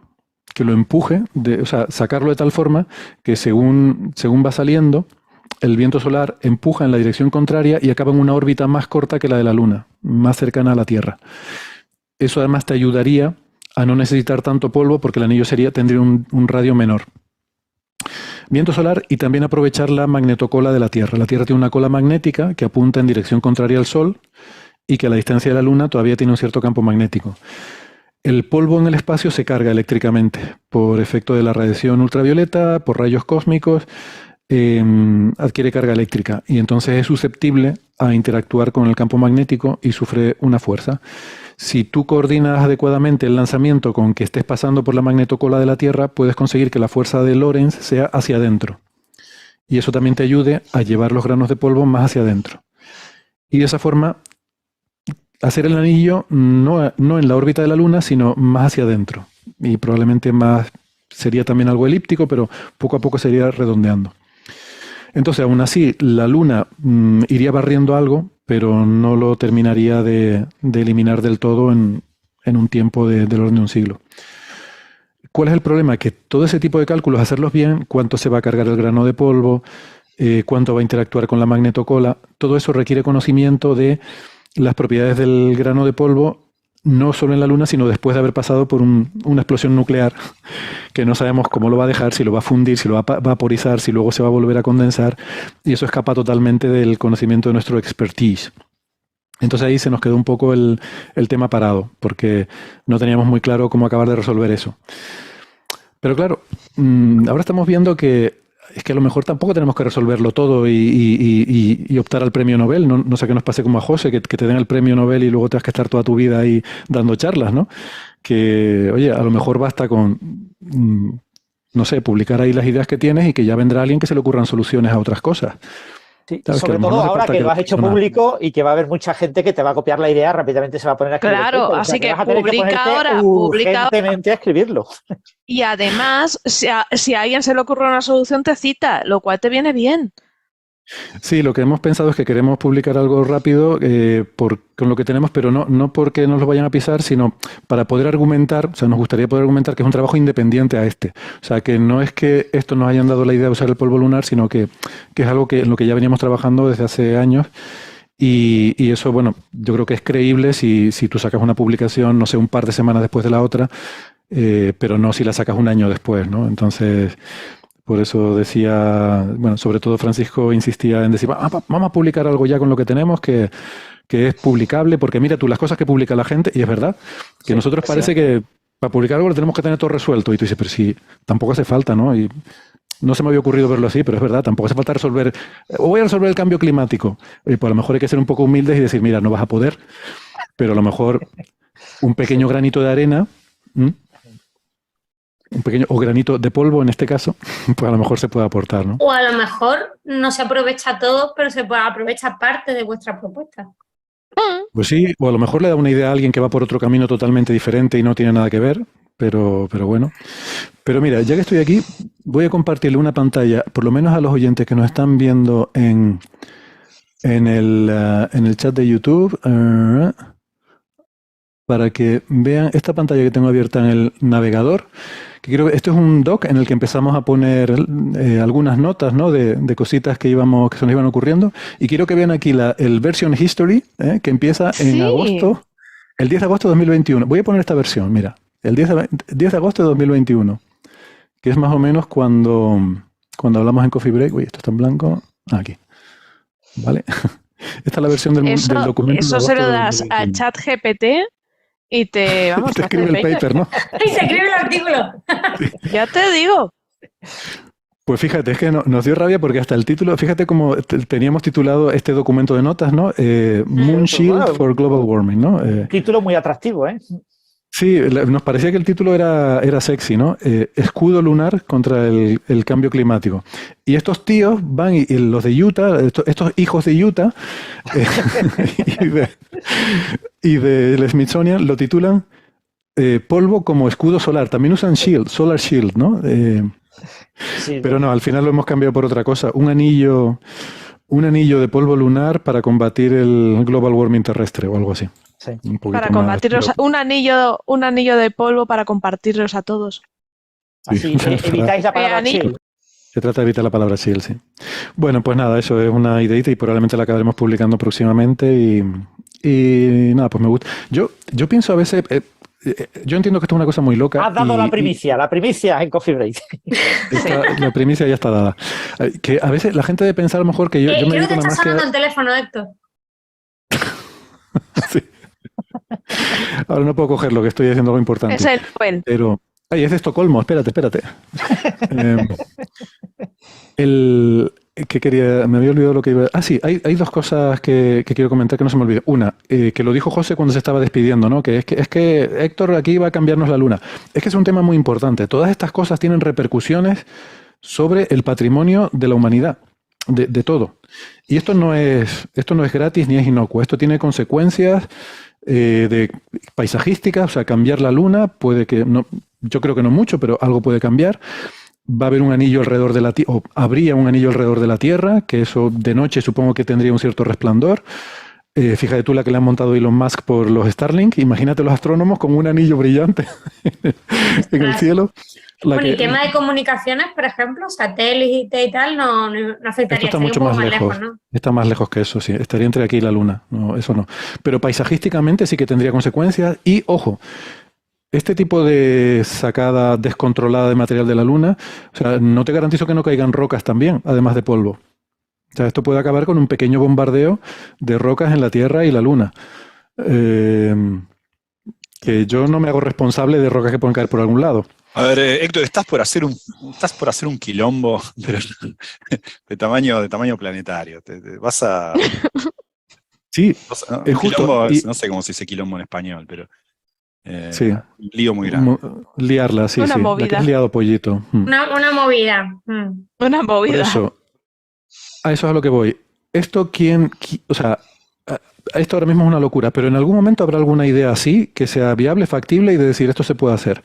que lo empuje, o sea, sacarlo de tal forma que según va saliendo, el viento solar empuja en la dirección contraria y acaba en una órbita más corta que la de la Luna, más cercana a la Tierra. Eso además te ayudaría a no necesitar tanto polvo porque el anillo tendría un radio menor. Viento solar y también aprovechar la magnetocola de la Tierra. La Tierra tiene una cola magnética que apunta en dirección contraria al Sol y que a la distancia de la Luna todavía tiene un cierto campo magnético. El polvo en el espacio se carga eléctricamente por efecto de la radiación ultravioleta, por rayos cósmicos, adquiere carga eléctrica y entonces es susceptible a interactuar con el campo magnético y sufre una fuerza. Si tú coordinas adecuadamente el lanzamiento con que estés pasando por la magnetocola de la Tierra, puedes conseguir que la fuerza de Lorentz sea hacia adentro. Y eso también te ayude a llevar los granos de polvo más hacia adentro. Y de esa forma, hacer el anillo no en la órbita de la Luna, sino más hacia adentro. Y probablemente sería también algo elíptico, pero poco a poco sería redondeando. Entonces, aún así, la Luna iría barriendo algo, pero no lo terminaría de eliminar del todo en un tiempo del orden de un siglo. ¿Cuál es el problema? Que todo ese tipo de cálculos, hacerlos bien, cuánto se va a cargar el grano de polvo, cuánto va a interactuar con la magnetocola, todo eso requiere conocimiento de las propiedades del grano de polvo, no solo en la Luna, sino después de haber pasado por una explosión nuclear, que no sabemos cómo lo va a dejar, si lo va a fundir, si lo va a vaporizar, si luego se va a volver a condensar, y eso escapa totalmente del conocimiento de nuestro expertise. Entonces ahí se nos quedó un poco el tema parado, porque no teníamos muy claro cómo acabar de resolver eso. Pero claro, ahora estamos viendo que es que a lo mejor tampoco tenemos que resolverlo todo y optar al premio Nobel. No sé qué nos pase como a José, que te den el premio Nobel y luego tengas que estar toda tu vida ahí dando charlas, ¿no? Que, oye, a lo mejor basta con, no sé, publicar ahí las ideas que tienes y que ya vendrá alguien que se le ocurran soluciones a otras cosas. Sí, ¿Sabes? sobre todo ahora que lo has hecho público y que va a haber mucha gente que te va a copiar la idea, rápidamente se va a poner a escribir. Claro, así que publica ahora, urgentemente a escribirlo. Y además, si a alguien se le ocurre una solución, te cita, lo cual te viene bien. Sí, lo que hemos pensado es que queremos publicar algo rápido con lo que tenemos, pero no porque nos lo vayan a pisar, sino para poder argumentar, o sea, nos gustaría poder argumentar que es un trabajo independiente a este. O sea, que no es que esto nos hayan dado la idea de usar el polvo lunar, sino que es algo en lo que ya veníamos trabajando desde hace años. Y eso, bueno, yo creo que es creíble si tú sacas una publicación, no sé, un par de semanas después de la otra, pero no si la sacas un año después, ¿no? Entonces, por eso decía, bueno, sobre todo Francisco insistía en decir, vamos a publicar algo ya con lo que tenemos que es publicable, porque mira tú las cosas que publica la gente, y es verdad, que sí, nosotros sí. parece que para publicar algo lo tenemos que tener todo resuelto. Y tú dices, pero si tampoco hace falta, ¿no? Y no se me había ocurrido verlo así, pero es verdad, tampoco hace falta resolver, o voy a resolver el cambio climático. Pues a lo mejor hay que ser un poco humildes y decir, mira, no vas a poder, pero a lo mejor un pequeño granito de arena, un pequeño, o granito de polvo en este caso, pues a lo mejor se puede aportar, ¿no? O a lo mejor no se aprovecha todo, pero se puede aprovechar parte de vuestra propuesta. Pues sí, o a lo mejor le da una idea a alguien que va por otro camino totalmente diferente y no tiene nada que ver, pero bueno. Pero mira, ya que estoy aquí, voy a compartirle una pantalla, por lo menos a los oyentes que nos están viendo en el chat de YouTube, para que vean esta pantalla que tengo abierta en el navegador. Que esto es un doc en el que empezamos a poner algunas notas, ¿no? de cositas que se nos iban ocurriendo. Y quiero que vean aquí el version history, que empieza en agosto, el 10 de agosto de 2021. Voy a poner esta versión, mira, el 10 de agosto de 2021, que es más o menos cuando hablamos en Coffee Break. Uy, esto está en blanco. Aquí. ¿Vale? Esta es la versión del documento. Eso se lo das a ChatGPT y te escribe el paper, ¿no? Y se escribe el artículo. Ya te digo. Pues fíjate, es que nos dio rabia porque hasta el título, fíjate cómo teníamos titulado este documento de notas, ¿no? Moon Shield for Global Warming, ¿no? Título muy atractivo, ¿eh? Sí, nos parecía que el título era sexy, ¿no? Escudo lunar contra el cambio climático. Y estos tíos van, y los de Utah, estos hijos de Utah, y del Smithsonian lo titulan polvo como escudo solar. También usan shield, solar shield, ¿no? Sí, pero no, al final lo hemos cambiado por otra cosa. Un anillo de polvo lunar para combatir el global warming terrestre o algo así. sí. Para combatirlos, un anillo de polvo para compartirlos a todos. Así evitáis la palabra chill. Se trata de evitar la palabra chill, sí. Bueno, pues nada, eso es una ideita y probablemente la acabaremos publicando próximamente y nada, pues me gusta. Yo pienso a veces, yo entiendo que esto es una cosa muy loca. Has dado la primicia en Coffee Break. La primicia ya está dada. Que a veces la gente debe pensar a lo mejor que yo me creo dedico que nada está más sonando el teléfono, Héctor. Sí. Ahora no puedo coger lo que estoy haciendo algo importante. Es el Noel. Pero, ay, es de Estocolmo, espérate. Que quería, me había olvidado lo que iba a... Ah, sí, hay dos cosas que quiero comentar que no se me olviden. Una, que lo dijo José cuando se estaba despidiendo, ¿no? Que es que Héctor aquí va a cambiarnos la luna. Es que es un tema muy importante. Todas estas cosas tienen repercusiones sobre el patrimonio de la humanidad, de todo. Y esto no es gratis ni es inocuo. Esto tiene consecuencias de paisajísticas, o sea, cambiar la luna puede que no, yo creo que no mucho, pero algo puede cambiar. Va a haber un anillo alrededor de la Tierra, o habría un anillo alrededor de la Tierra, que eso de noche supongo que tendría un cierto resplandor. Fíjate tú la que le han montado Elon Musk por los Starlink. Imagínate los astrónomos con un anillo brillante en el cielo. Bueno, y tema de comunicaciones, por ejemplo, satélite y tal, no afectaría. Esto está mucho más lejos, ¿no? Está más lejos que eso, sí. Estaría entre aquí y la Luna. No, eso no. Pero paisajísticamente sí que tendría consecuencias. Y, ojo, este tipo de sacada descontrolada de material de la Luna, o sea, no te garantizo que no caigan rocas también, además de polvo. O sea, esto puede acabar con un pequeño bombardeo de rocas en la Tierra y la Luna. Que yo no me hago responsable de rocas que pueden caer por algún lado. A ver, Héctor, estás por hacer un quilombo, pero de tamaño planetario. Te vas a... Sí, es justo. Quilombo, no sé cómo se dice quilombo en español, pero... sí. Un lío muy grande. Liarla, sí, una sí. Movida. La que has liado, pollito. Una movida. Una movida. Por eso, a eso es a lo que voy. Esto o sea, esto ahora mismo es una locura, pero en algún momento habrá alguna idea así que sea viable, factible y de decir esto se puede hacer.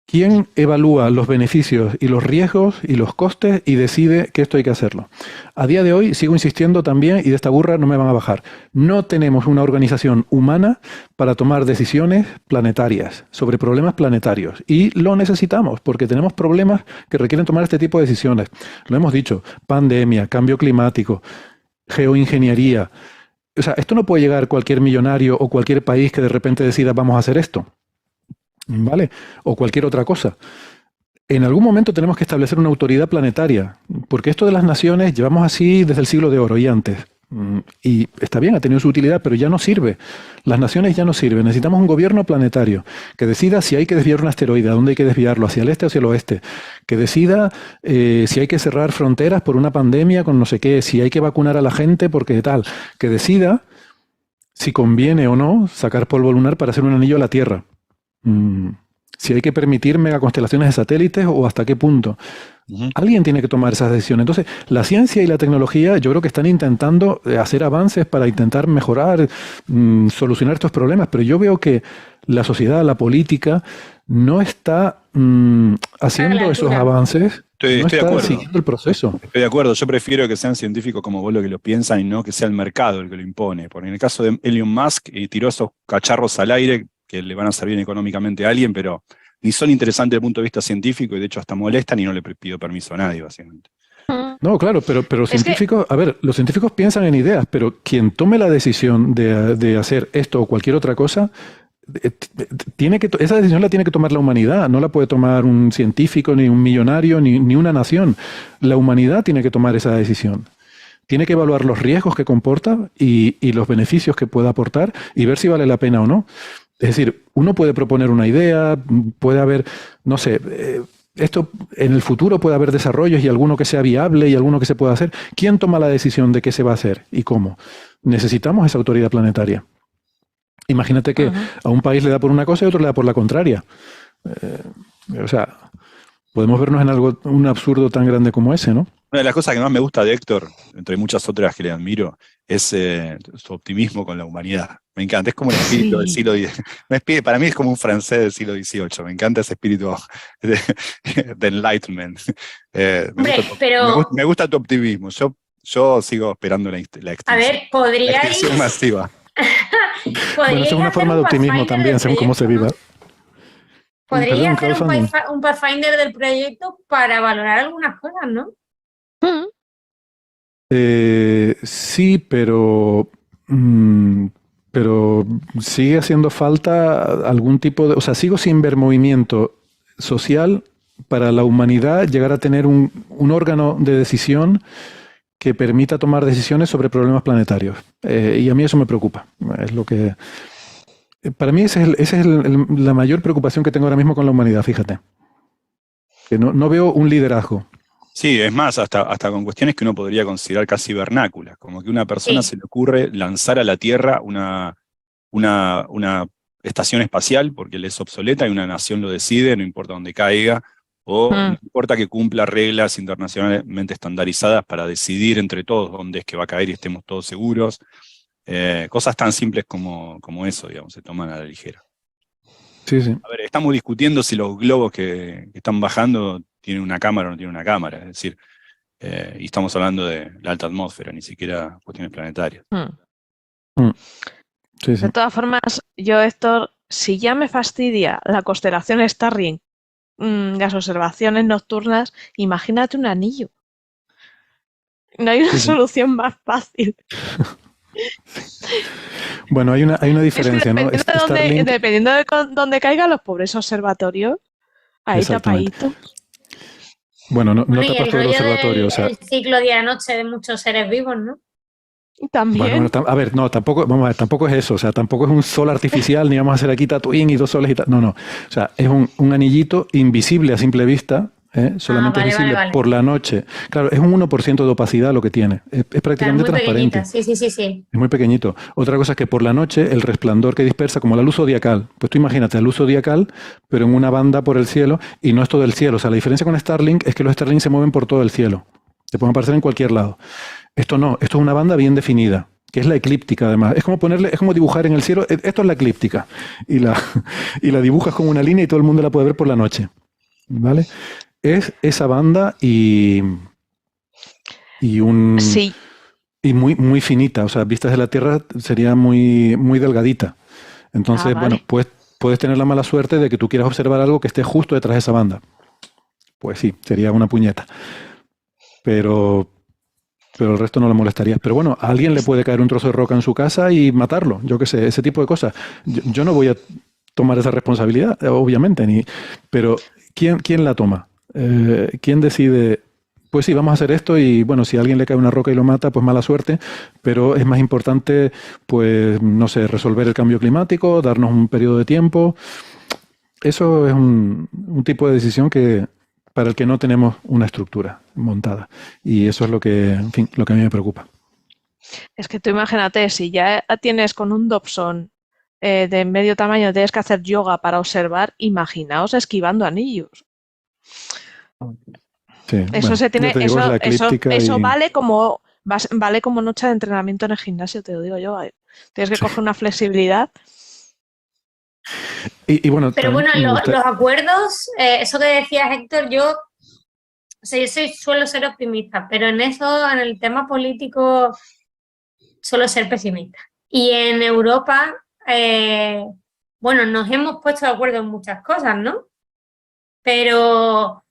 ¿Quién evalúa los beneficios y los riesgos y los costes y decide que esto hay que hacerlo? A día de hoy sigo insistiendo también, y de esta burra no me van a bajar, no tenemos una organización humana para tomar decisiones planetarias sobre problemas planetarios. Y lo necesitamos porque tenemos problemas que requieren tomar este tipo de decisiones. Lo hemos dicho, pandemia, cambio climático, geoingeniería. O sea, esto no puede llegar cualquier millonario o cualquier país que de repente decida vamos a hacer esto. ¿Vale? O cualquier otra cosa. En algún momento tenemos que establecer una autoridad planetaria, porque esto de las naciones llevamos así desde el siglo de oro y antes. Y está bien, ha tenido su utilidad, pero ya no sirve. Las naciones ya no sirven. Necesitamos un gobierno planetario que decida si hay que desviar un asteroide, a dónde hay que desviarlo, hacia el este o hacia el oeste. Que decida si hay que cerrar fronteras por una pandemia con no sé qué, si hay que vacunar a la gente porque tal. Que decida si conviene o no sacar polvo lunar para hacer un anillo a la Tierra. Si hay que permitir megaconstelaciones de satélites o hasta qué punto. Alguien tiene que tomar esas decisiones. Entonces, la ciencia y la tecnología yo creo que están intentando hacer avances para intentar mejorar, solucionar estos problemas, pero yo veo que la sociedad, la política, no está haciendo esos avances, no Estoy de está acuerdo. siguiendo el proceso. Estoy de acuerdo, yo prefiero que sean científicos como vos lo que lo piensan y no que sea el mercado el que lo impone. Porque en el caso de Elon Musk, tiró esos cacharros al aire que le van a servir económicamente a alguien, pero ni son interesantes desde el punto de vista científico y de hecho hasta molestan y no le pido permiso a nadie, básicamente. No, claro, pero los científicos, a ver, los científicos piensan en ideas, pero quien tome la decisión de hacer esto o cualquier otra cosa, esa decisión la tiene que tomar la humanidad, no la puede tomar un científico, ni un millonario, ni una nación. La humanidad tiene que tomar esa decisión. Tiene que evaluar los riesgos que comporta y los beneficios que pueda aportar y ver si vale la pena o no. Es decir, uno puede proponer una idea, puede haber, no sé, esto en el futuro puede haber desarrollos y alguno que sea viable y alguno que se pueda hacer. ¿Quién toma la decisión de qué se va a hacer y cómo? Necesitamos esa autoridad planetaria. Imagínate que a un país le da por una cosa y a otro le da por la contraria. O sea, podemos vernos en un absurdo tan grande como ese, ¿no? Una de las cosas que más me gusta de Héctor, entre muchas otras que le admiro, es su optimismo con la humanidad. Me encanta, es como el espíritu del siglo XIX. Para mí es como un francés del siglo XVIII. Me encanta ese espíritu de enlightenment. Me gusta tu optimismo. Yo sigo esperando la extinción. A ver, podríais... La extinción masiva. Bueno, eso es una forma de optimismo también, según cómo se viva. Podría hacer un Pathfinder del proyecto para valorar algunas cosas, ¿no? Sí, pero sigue haciendo falta algún tipo de... O sea, sigo sin ver movimiento social para la humanidad llegar a tener un órgano de decisión que permita tomar decisiones sobre problemas planetarios. Y a mí eso me preocupa. Es lo que... Para mí esa es la mayor preocupación que tengo ahora mismo con la humanidad, fíjate. Que no veo un liderazgo. Sí, es más, hasta con cuestiones que uno podría considerar casi vernáculas, como que una persona se le ocurre lanzar a la Tierra una estación espacial porque le es obsoleta y una nación lo decide, no importa dónde caiga, o no importa que cumpla reglas internacionalmente estandarizadas para decidir entre todos dónde es que va a caer y estemos todos seguros. Cosas tan simples como eso, digamos, se toman a la ligera. Sí, sí. A ver, estamos discutiendo si los globos que están bajando tienen una cámara o no tienen una cámara, es decir, y estamos hablando de la alta atmósfera, ni siquiera cuestiones planetarias. Sí, sí. De todas formas, yo, Héctor, si ya me fastidia la constelación Starlink, las observaciones nocturnas, imagínate un anillo. No hay una solución más fácil. Bueno, hay una diferencia, ¿no? Dependiendo de dónde caigan los pobres observatorios, ahí tapaditos. Bueno, no y tapas todo el observatorio. El ciclo día-noche de muchos seres vivos, ¿no? También. Bueno, a ver, no, tampoco es eso. O sea, tampoco es un sol artificial, ni vamos a hacer aquí Tatooine y 2 soles y tal. No. O sea, es un anillito invisible a simple vista. Solamente visible por la noche. Claro, es un 1% de opacidad lo que tiene. Es prácticamente transparente. Sí. Es muy pequeñito. Otra cosa es que por la noche el resplandor que dispersa, como la luz zodiacal, pues tú imagínate la luz zodiacal, pero en una banda por el cielo, y no es todo el cielo. O sea, la diferencia con Starlink es que los Starlink se mueven por todo el cielo. Te pueden aparecer en cualquier lado. Esto no, esto es una banda bien definida, que es la eclíptica además. Es como dibujar en el cielo, esto es la eclíptica. Y la dibujas como una línea y todo el mundo la puede ver por la noche. ¿Vale? Es esa banda y muy, muy finita. O sea, vistas de la Tierra sería muy, muy delgadita. Entonces, bueno, pues puedes tener la mala suerte de que tú quieras observar algo que esté justo detrás de esa banda. Pues sí, sería una puñeta. Pero el resto no le molestaría. Pero bueno, a alguien le puede caer un trozo de roca en su casa y matarlo. Yo qué sé, ese tipo de cosas. Yo no voy a tomar esa responsabilidad, obviamente. Pero ¿quién la toma? ¿Quién decide pues sí, vamos a hacer esto y bueno, si a alguien le cae una roca y lo mata, pues mala suerte, pero es más importante, pues, no sé, resolver el cambio climático, darnos un periodo de tiempo. Eso es un tipo de decisión para el que no tenemos una estructura montada. Y eso es lo que, en fin, lo que a mí me preocupa. Es que tú imagínate, si ya tienes con un Dobson de medio tamaño, tienes que hacer yoga para observar, imaginaos esquivando anillos. Sí, Eso bueno, se tiene, ya te digo, es la eclíptica eso y- vale como noche de entrenamiento en el gimnasio, te lo digo yo. Tienes que coger una flexibilidad. y bueno, Pero también bueno, me gusta- los acuerdos, eso que decías, Héctor, yo suelo ser optimista, pero en eso, en el tema político, suelo ser pesimista. Y en Europa, bueno, nos hemos puesto de acuerdo en muchas cosas, ¿no? Pero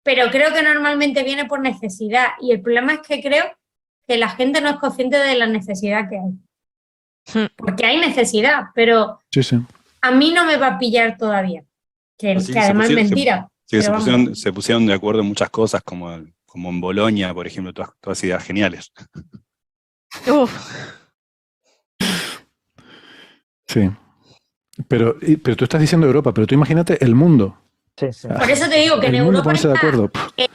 creo que normalmente viene por necesidad. Y el problema es que creo que la gente no es consciente de la necesidad que hay. Porque hay necesidad, pero Sí, sí. a mí no me va a pillar todavía. Que Sí, además es mentira. Sí, pero vamos. se pusieron de acuerdo en muchas cosas, como en Bolonia, por ejemplo, todas ideas geniales. Uf, Sí. Pero tú estás diciendo Europa, pero tú imagínate el mundo. Sí, sí. Por eso te digo que en El mundo Europa ponerse de acuerdo.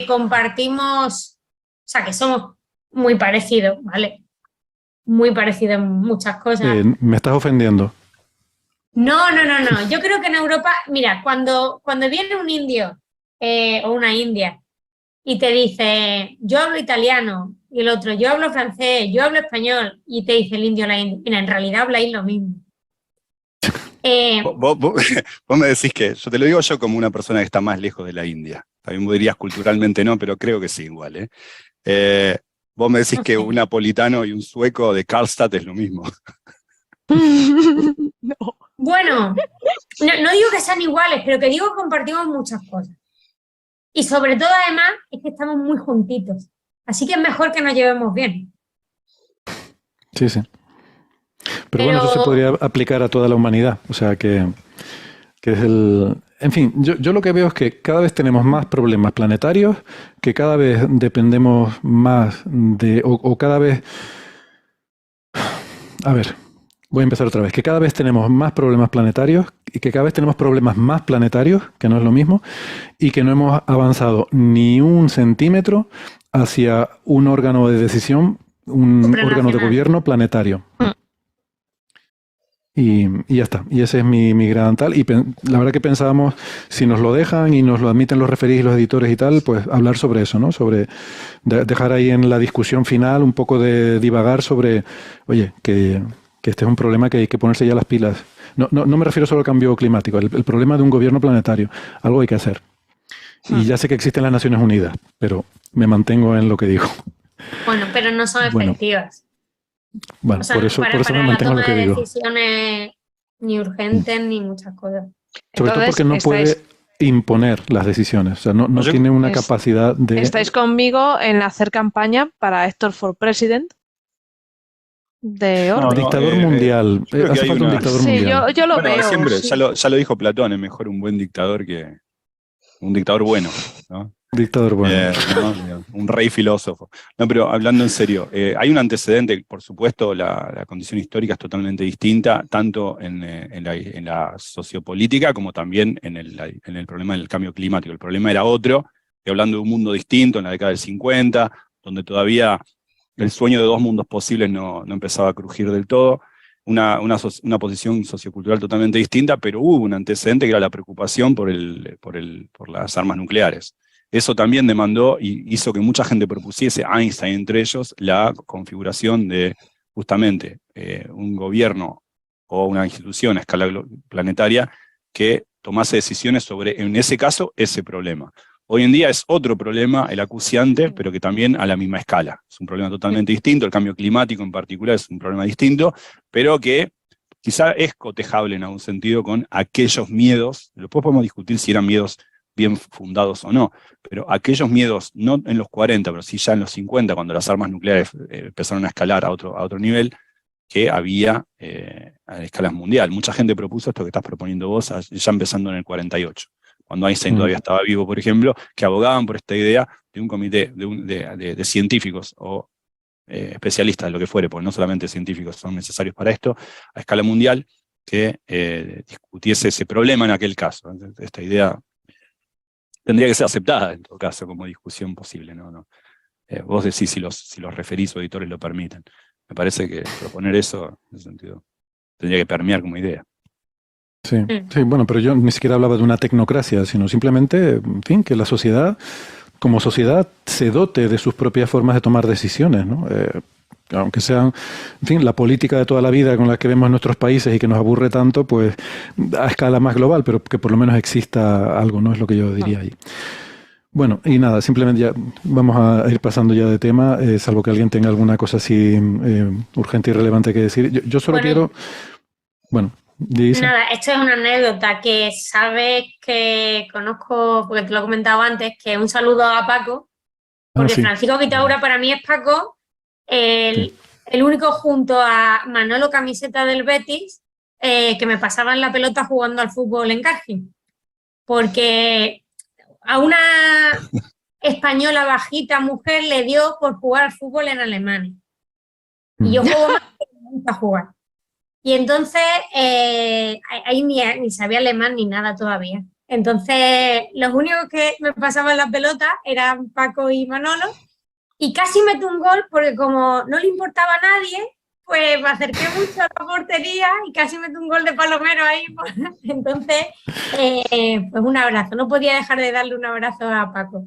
compartimos, o sea, que somos muy parecidos, ¿vale? Muy parecidos en muchas cosas. Me estás ofendiendo. No. Yo creo que en Europa, mira, cuando viene un indio o una india y te dice, yo hablo italiano, y el otro, yo hablo francés, yo hablo español, y te dice el indio o la india, mira, en realidad habláis lo mismo. Vos me decís que, yo te lo digo yo como una persona que está más lejos de la India. También vos dirías culturalmente no, pero creo que sí igual. Vos me decís que un napolitano y un sueco de Karlstad es lo mismo. no. Bueno, no digo que sean iguales, pero que digo que compartimos muchas cosas. Y sobre todo, además, es que estamos muy juntitos. Así que es mejor que nos llevemos bien. Sí, sí. Pero bueno, eso se podría aplicar a toda la humanidad. O sea, que es el... En fin, yo lo que veo es que cada vez tenemos más problemas planetarios, que cada vez dependemos más de... o cada vez... A ver, voy a empezar otra vez. Que cada vez tenemos más problemas planetarios y que cada vez tenemos problemas más planetarios, que no es lo mismo, y que no hemos avanzado ni un centímetro hacia un órgano de decisión, un órgano de gobierno planetario. Y ya está. Y ese es mi gran tal. Y la verdad que pensábamos, si nos lo dejan y nos lo admiten los referís y los editores y tal, pues hablar sobre eso, ¿no? Sobre dejar ahí en la discusión final un poco de divagar sobre, oye, que este es un problema que hay que ponerse ya las pilas. No me refiero solo al cambio climático, el problema de un gobierno planetario. Algo hay que hacer. Y ya sé que existen las Naciones Unidas, pero me mantengo en lo que digo. Bueno, pero no son efectivas. Bueno, o sea, por eso me mantengo en lo que digo. Para la toma de decisiones ni urgentes ni muchas cosas. Sobre todo porque no puede imponer las decisiones. O sea, no tiene una capacidad de... ¿Estáis conmigo en hacer campaña para Héctor for President? De Orbe. Dictador mundial. Hace falta un dictador mundial. Sí, yo lo veo. Siempre, sí. ya lo dijo Platón, es mejor un buen dictador que un dictador bueno, ¿no? Dictador bueno. ¿No? Un rey filósofo. No, pero hablando en serio, hay un antecedente, por supuesto, la condición histórica es totalmente distinta, tanto en la sociopolítica como también en el problema del cambio climático. El problema era otro, estoy hablando de un mundo distinto en la década del 50, donde todavía el sueño de dos mundos posibles no empezaba a crujir del todo. Una posición sociocultural totalmente distinta, pero hubo un antecedente que era la preocupación por las armas nucleares. Eso también demandó y hizo que mucha gente propusiese, Einstein entre ellos, la configuración de justamente un gobierno o una institución a escala planetaria que tomase decisiones sobre, en ese caso, ese problema. Hoy en día es otro problema, el acuciante, pero que también a la misma escala. Es un problema totalmente distinto, el cambio climático en particular es un problema distinto, pero que quizá es cotejable en algún sentido con aquellos miedos, después podemos discutir si eran miedos bien fundados o no, pero aquellos miedos, no en los 40, pero sí ya en los 50, cuando las armas nucleares empezaron a escalar a otro nivel, que había a escalas mundial. Mucha gente propuso esto que estás proponiendo vos, ya empezando en el 48. cuando Einstein todavía estaba vivo, por ejemplo, que abogaban por esta idea de un comité de científicos o especialistas de lo que fuere, porque no solamente científicos son necesarios para esto, a escala mundial, que discutiese ese problema en aquel caso. Esta idea tendría que ser aceptada en todo caso como discusión posible, ¿no? Vos decís si los referís o editores lo permiten. Me parece que proponer eso, en ese sentido, tendría que permear como idea. Sí, sí, bueno, pero yo ni siquiera hablaba de una tecnocracia, sino simplemente, en fin, que la sociedad, como sociedad, se dote de sus propias formas de tomar decisiones, ¿no? Aunque sean, en fin, la política de toda la vida con la que vemos en nuestros países y que nos aburre tanto, pues a escala más global, pero que por lo menos exista algo, ¿no? Es lo que yo diría ahí. Bueno, y nada, simplemente ya vamos a ir pasando ya de tema, salvo que alguien tenga alguna cosa así urgente y relevante que decir. Yo solo quiero... Bueno, dice. Nada, esto es una anécdota que sabes que conozco, porque te lo he comentado antes, que un saludo a Paco, porque sí. Francisco Vitaura para mí es Paco, el único junto a Manolo Camiseta del Betis que me pasaban la pelota jugando al fútbol en Cargill. Porque a una española bajita mujer le dio por jugar al fútbol en Alemania. Y yo juego más que me gusta jugar. Y entonces ahí ni sabía alemán ni nada todavía. Entonces los únicos que me pasaban la pelota eran Paco y Manolo. Y casi meto un gol porque como no le importaba a nadie, pues me acerqué mucho a la portería y casi meto un gol de palomero ahí. Entonces, pues un abrazo. No podía dejar de darle un abrazo a Paco.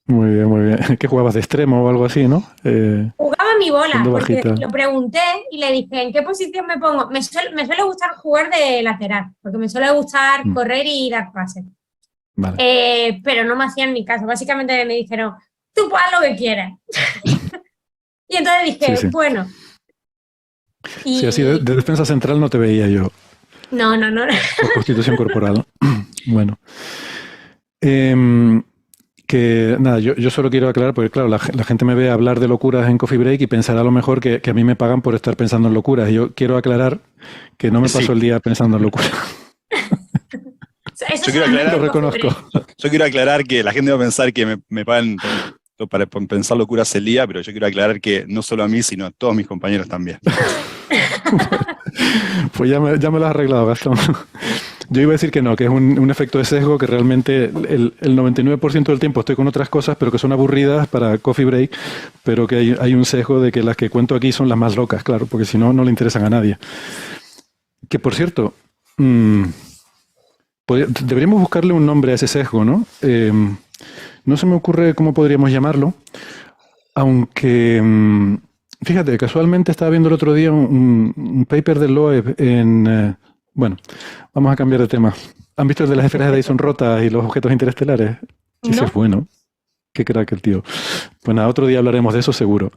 Muy bien, muy bien. ¿Qué jugabas, de extremo o algo así, no? Jugaba mi bola, porque bajita. lo pregunté y le dije, ¿en qué posición me pongo? Me suele gustar jugar de lateral, porque me suele gustar correr y dar pases. Vale. Pero no me hacían ni caso. Básicamente me dijeron, tú haz lo que quieras. Y entonces dije, sí. Bueno. Sí, así de defensa central no te veía yo. No. Por constitución corporal. Bueno. Que nada, yo solo quiero aclarar, porque claro, la gente me ve hablar de locuras en Coffee Break y pensará a lo mejor que a mí me pagan por estar pensando en locuras. Y yo quiero aclarar que no me paso el día pensando en locuras. Lo reconozco. Yo quiero aclarar que la gente va a pensar que me pagan para pensar locuras el día, pero yo quiero aclarar que no solo a mí, sino a todos mis compañeros también. Pues ya me lo has arreglado, Gastón. Yo iba a decir que no, que es un efecto de sesgo, que realmente el 99% del tiempo estoy con otras cosas, pero que son aburridas para Coffee Break, pero que hay un sesgo de que las que cuento aquí son las más locas, claro, porque si no, no le interesan a nadie. Que por cierto, deberíamos buscarle un nombre a ese sesgo, ¿no? No se me ocurre cómo podríamos llamarlo, aunque... Fíjate, casualmente estaba viendo el otro día un paper del Loeb en... bueno, vamos a cambiar de tema. ¿Han visto el de las esferas de Dyson rotas y los objetos interestelares? Ese es bueno. Qué crack el tío. Pues nada, otro día hablaremos de eso seguro.